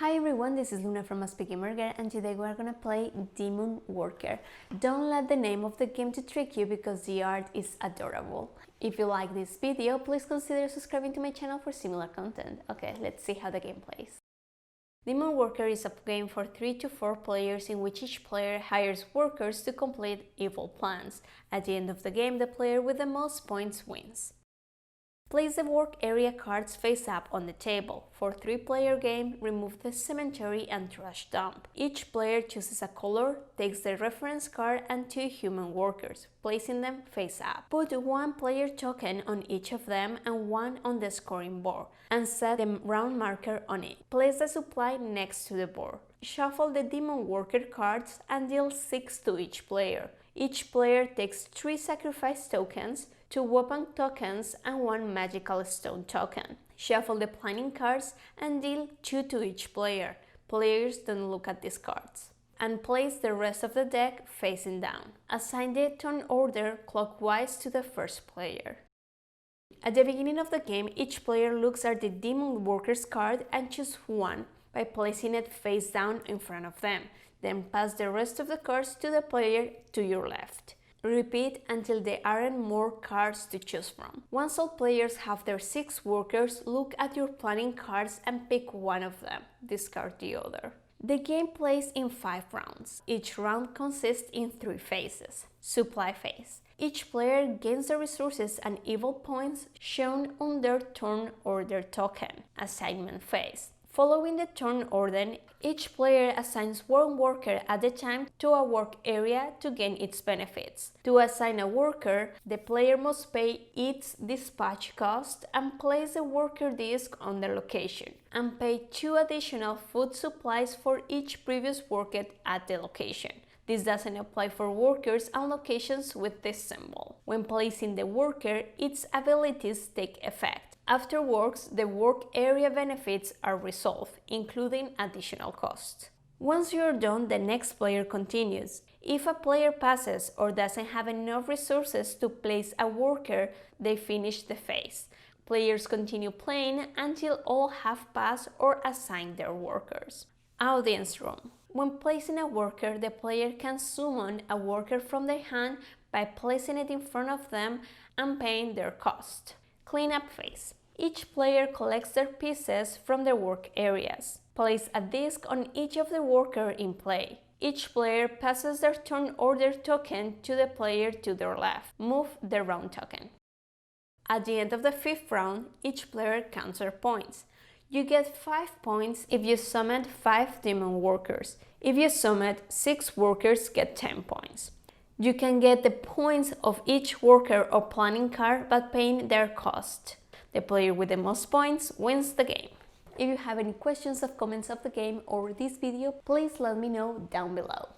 Hi everyone, this is Luna from Aspie Gamer Girl and today we are gonna play Demon Worker. Don't let the name of the game to trick you because the art is adorable. If you like this video, please consider subscribing to my channel for similar content. Okay, let's see how the game plays. Demon Worker is a game for 3 to 4 players in which each player hires workers to complete evil plans. At the end of the game, the player with the most points wins. Place the work area cards face up on the table. For 3-player game, remove the cemetery and trash dump. Each player chooses a color, takes the reference card and 2 human workers, placing them face up. Put 1 player token on each of them and 1 on the scoring board, and set the round marker on it. Place the supply next to the board. Shuffle the Demon Worker cards and deal 6 to each player. Each player takes 3 sacrifice tokens, 2 weapon tokens and 1 magical stone token. Shuffle the planning cards and deal 2 to each player. Players don't look at these cards. And place the rest of the deck facing down. Assign the turn order clockwise to the first player. At the beginning of the game, each player looks at the Demon Worker's card and chooses one by placing it face down in front of them. Then pass the rest of the cards to the player to your left. Repeat until there aren't more cards to choose from. Once all players have their 6 workers, look at your planning cards and pick one of them. Discard the other. The game plays in 5 rounds. Each round consists in 3 phases. Supply phase. Each player gains the resources and evil points shown on their turn order token. Assignment phase. Following the turn order, each player assigns 1 worker at a time to a work area to gain its benefits. To assign a worker, the player must pay its dispatch cost and place the worker disc on their location, and pay 2 additional food supplies for each previous worker at the location. This doesn't apply for workers and locations with this symbol. When placing the worker, its abilities take effect. Afterwards, the work area benefits are resolved, including additional costs. Once you're done, the next player continues. If a player passes or doesn't have enough resources to place a worker, they finish the phase. Players continue playing until all have passed or assigned their workers. Audience room. When placing a worker, the player can summon a worker from their hand by placing it in front of them and paying their cost. Cleanup phase. Each player collects their pieces from their work areas. Place a disc on each of the workers in play. Each player passes their turn order token to the player to their left. Move the round token. At the end of the 5th round, each player counts their points. You get 5 points if you summoned 5 demon workers. If you summoned 6 workers, get 10 points. You can get the points of each worker or planning card by paying their cost. The player with the most points wins the game. If you have any questions or comments of the game or this video, please let me know down below.